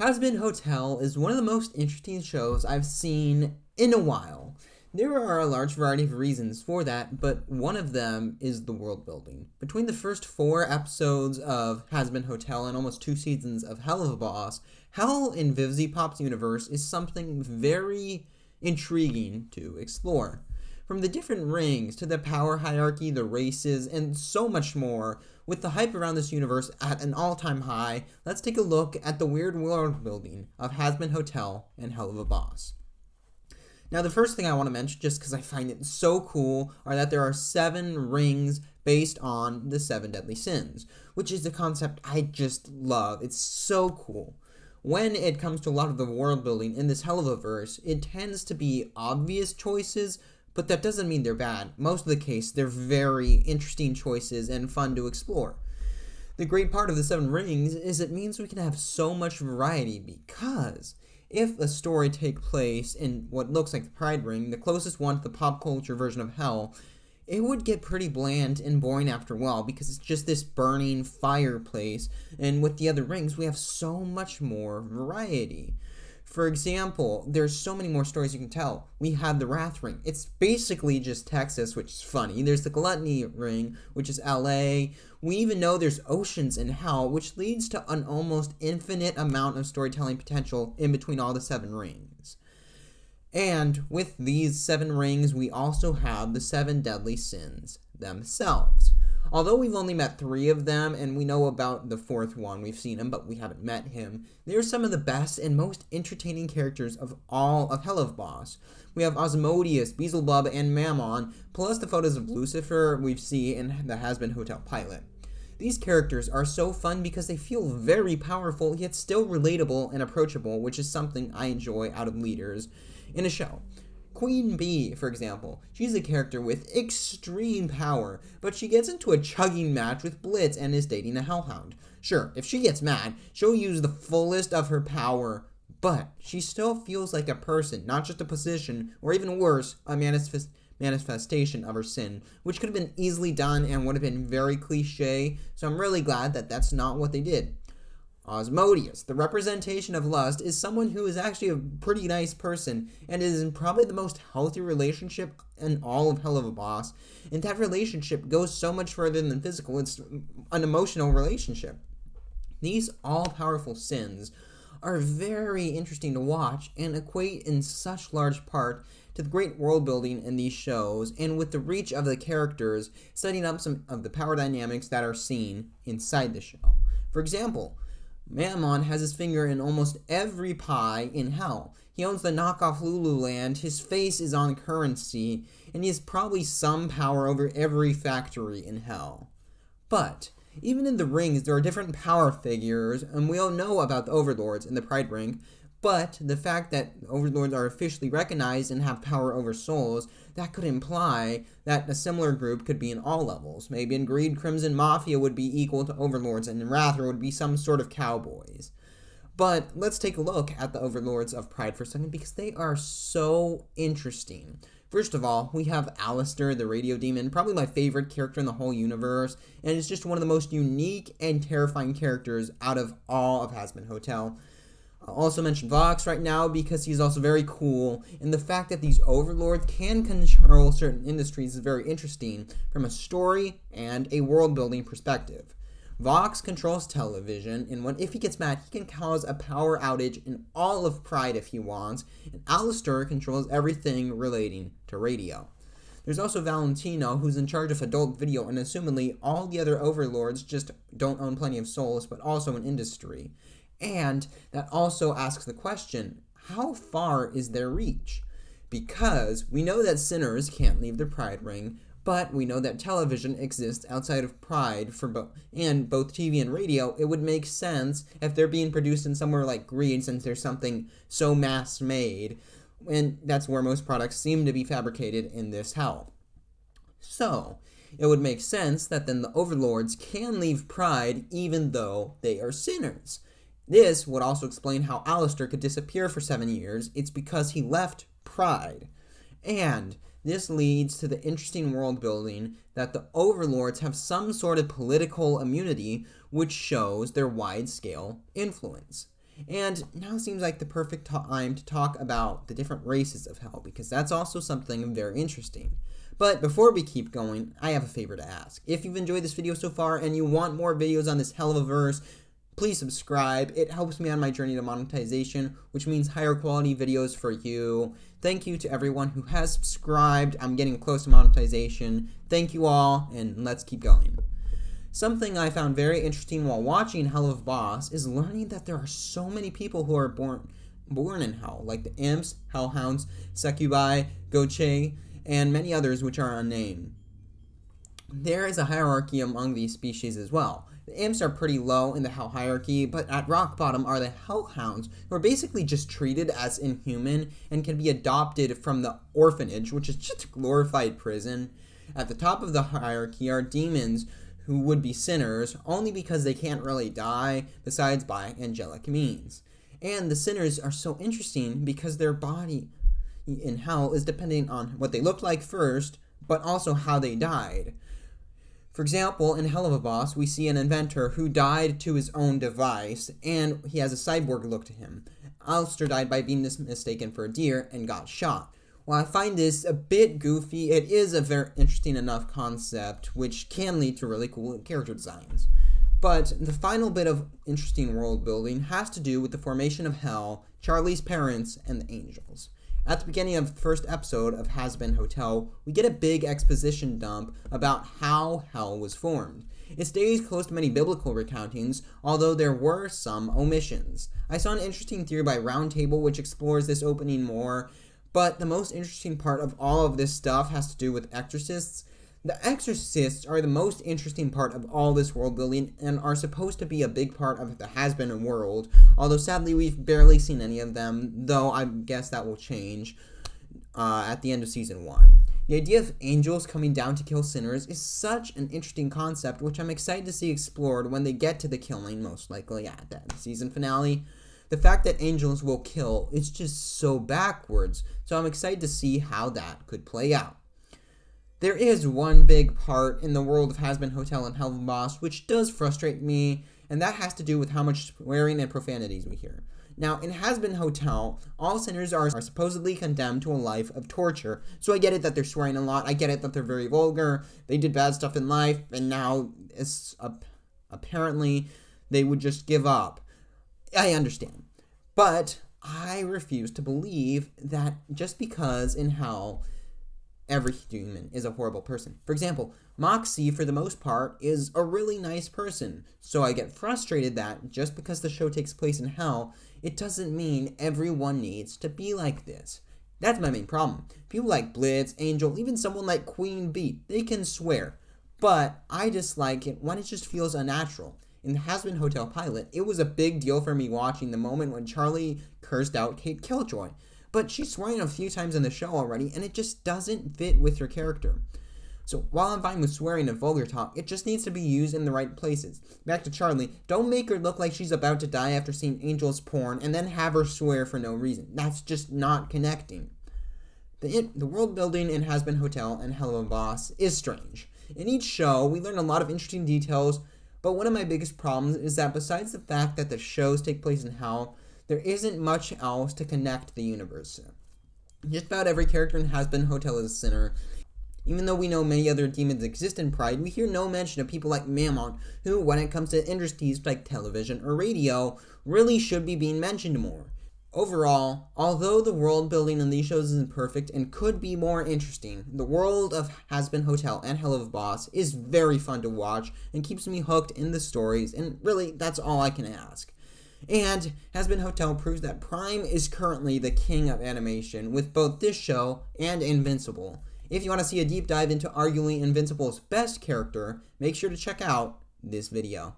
Hazbin Hotel is one of the most interesting shows I've seen in a while. There are a large variety of reasons for that, but one of them is the world building. Between the first 4 episodes of Hazbin Hotel and almost 2 seasons of Heluva Boss, Hell in Vivziepop's universe is something very intriguing to explore. From the different rings to the power hierarchy, the races, and so much more, with the hype around this universe at an all-time high, let's take a look at the weird world building of Hazbin Hotel and Heluva Boss. Now, the first thing I want to mention, just because I find it so cool, are that there are 7 rings based on the 7 deadly sins, which is a concept I just love. It's so cool. When it comes to a lot of the world building in this Heluvaverse, it tends to be obvious choices, but that doesn't mean they're bad. Most of the case, they're very interesting choices and fun to explore. The great part of the 7 rings is it means we can have so much variety, because if a story takes place in what looks like the Pride Ring, the closest one to the pop culture version of Hell, it would get pretty bland and boring after a while because it's just this burning fireplace, and with the other rings we have so much more variety. For example, there's so many more stories you can tell. We have the Wrath Ring. It's basically just Texas, which is funny. There's the Gluttony Ring, which is LA. We even know there's oceans in Hell, which leads to an almost infinite amount of storytelling potential in between all the 7 rings. And with these 7 rings, we also have the 7 deadly sins themselves. Although we've only met 3 of them, and we know about the 4th one, we've seen him, but we haven't met him, they're some of the best and most entertaining characters of all of Heluva Boss. We have Asmodeus, Beelzebub, and Mammon, plus the photos of Lucifer we see in the Hazbin Hotel pilot. These characters are so fun because they feel very powerful, yet still relatable and approachable, which is something I enjoy out of leaders in a show. Queen Bee, for example, she's a character with extreme power, but she gets into a chugging match with Blitz and is dating a hellhound. Sure, if she gets mad, she'll use the fullest of her power, but she still feels like a person, not just a position, or even worse, a manifestation of her sin, which could have been easily done and would have been very cliche, so I'm really glad that that's not what they did. Asmodeus, the representation of lust, is someone who is actually a pretty nice person and is in probably the most healthy relationship in all of Heluva Boss, and that relationship goes so much further than physical. It's an emotional relationship. These all-powerful sins are very interesting to watch and equate in such large part to the great world building in these shows, and with the reach of the characters, setting up some of the power dynamics that are seen inside the show. For example, Mammon has his finger in almost every pie in Hell. He owns the knockoff Lululand, his face is on currency, and he has probably some power over every factory in Hell. But even in the rings, there are different power figures, and we all know about the Overlords in the Pride Ring, but the fact that Overlords are officially recognized and have power over souls, that could imply that a similar group could be in all levels. Maybe in Greed, Crimson Mafia would be equal to Overlords, and in Wrath would be some sort of cowboys. But let's take a look at the Overlords of Pride for a second, because they are so interesting. First of all, we have Alastor, the radio demon, probably my favorite character in the whole universe, and it's just one of the most unique and terrifying characters out of all of Hazbin Hotel. I'll also mention Vox right now because he's also very cool, and the fact that these overlords can control certain industries is very interesting from a story and a world-building perspective. Vox controls television, and if he gets mad, he can cause a power outage in all of Pride if he wants, and Alastor controls everything relating to radio. There's also Valentino, who's in charge of adult video, and assumedly all the other overlords just don't own plenty of souls, but also an industry. And that also asks the question, how far is their reach? Because we know that sinners can't leave the Pride Ring, but we know that television exists outside of Pride for both TV and radio. It would make sense if they're being produced in somewhere like Greed, since there's something so mass-made, and that's where most products seem to be fabricated in this hell. So it would make sense that then the overlords can leave Pride even though they are sinners. This would also explain how Alastor could disappear for 7 years. It's because he left Pride. And this leads to the interesting world building that the overlords have some sort of political immunity, which shows their wide-scale influence. And now seems like the perfect time to talk about the different races of hell, because that's also something very interesting. But before we keep going, I have a favor to ask. If you've enjoyed this video so far and you want more videos on this Heluvaverse, please subscribe. It helps me on my journey to monetization, which means higher quality videos for you. Thank you to everyone who has subscribed. I'm getting close to monetization. Thank you all, and let's keep going. Something I found very interesting while watching Heluva Boss is learning that there are so many people who are born in hell, like the imps, hellhounds, succubi, goche, and many others which are unnamed. There is a hierarchy among these species as well. The imps are pretty low in the hell hierarchy, but at rock bottom are the hellhounds, who are basically just treated as inhuman and can be adopted from the orphanage, which is just a glorified prison. At the top of the hierarchy are demons, who would be sinners only because they can't really die besides by angelic means. And the sinners are so interesting because their body in hell is dependent on what they looked like first, but also how they died. For example, in Heluva Boss, we see an inventor who died to his own device, and he has a cyborg look to him. Alastor died by being mistaken for a deer and got shot. While I find this a bit goofy, it is a very interesting enough concept, which can lead to really cool character designs. But the final bit of interesting world building has to do with the formation of Hell, Charlie's parents, and the angels. At the beginning of the first episode of Hazbin Hotel, we get a big exposition dump about how Hell was formed. It stays close to many biblical recountings, although there were some omissions. I saw an interesting theory by Roundtable which explores this opening more, but the most interesting part of all of this stuff has to do with exorcists. The exorcists are the most interesting part of all this world building and are supposed to be a big part of the Hazbin world, although sadly we've barely seen any of them, though I guess that will change at the end of Season 1. The idea of angels coming down to kill sinners is such an interesting concept, which I'm excited to see explored when they get to the killing, most likely at the season finale. The fact that angels will kill is just so backwards, so I'm excited to see how that could play out. There is one big part in the world of Hazbin Hotel and Heluva Boss which does frustrate me, and that has to do with how much swearing and profanities we hear. Now, in Hazbin Hotel, all sinners are supposedly condemned to a life of torture, so I get it that they're swearing a lot, I get it that they're very vulgar, they did bad stuff in life, and now apparently they would just give up. I understand. But I refuse to believe that just because in hell every human is a horrible person. For example, Moxie, for the most part, is a really nice person. So I get frustrated that just because the show takes place in hell, it doesn't mean everyone needs to be like this. That's my main problem. People like Blitz, Angel, even someone like Queen Bee, they can swear. But I dislike it when it just feels unnatural. In the Hazbin Hotel pilot, it was a big deal for me watching the moment when Charlie cursed out Kate Killjoy. But she's swearing a few times in the show already, and it just doesn't fit with her character. So while I'm fine with swearing and vulgar talk, it just needs to be used in the right places. Back to Charlie, don't make her look like she's about to die after seeing Angel's porn, and then have her swear for no reason. That's just not connecting. The world building in Hazbin Hotel and Heluva Boss is strange. In each show, we learn a lot of interesting details, but one of my biggest problems is that besides the fact that the shows take place in hell, there isn't much else to connect the universe. Just about every character in Hazbin Hotel is a sinner. Even though we know many other demons exist in Pride, we hear no mention of people like Mammon, who, when it comes to industries like television or radio, really should be being mentioned more. Overall, although the world building in these shows isn't perfect and could be more interesting, the world of Hazbin Hotel and Heluva Boss is very fun to watch and keeps me hooked in the stories, and really, that's all I can ask. And Hazbin Hotel proves that Prime is currently the king of animation with both this show and Invincible. If you want to see a deep dive into arguably Invincible's best character, make sure to check out this video.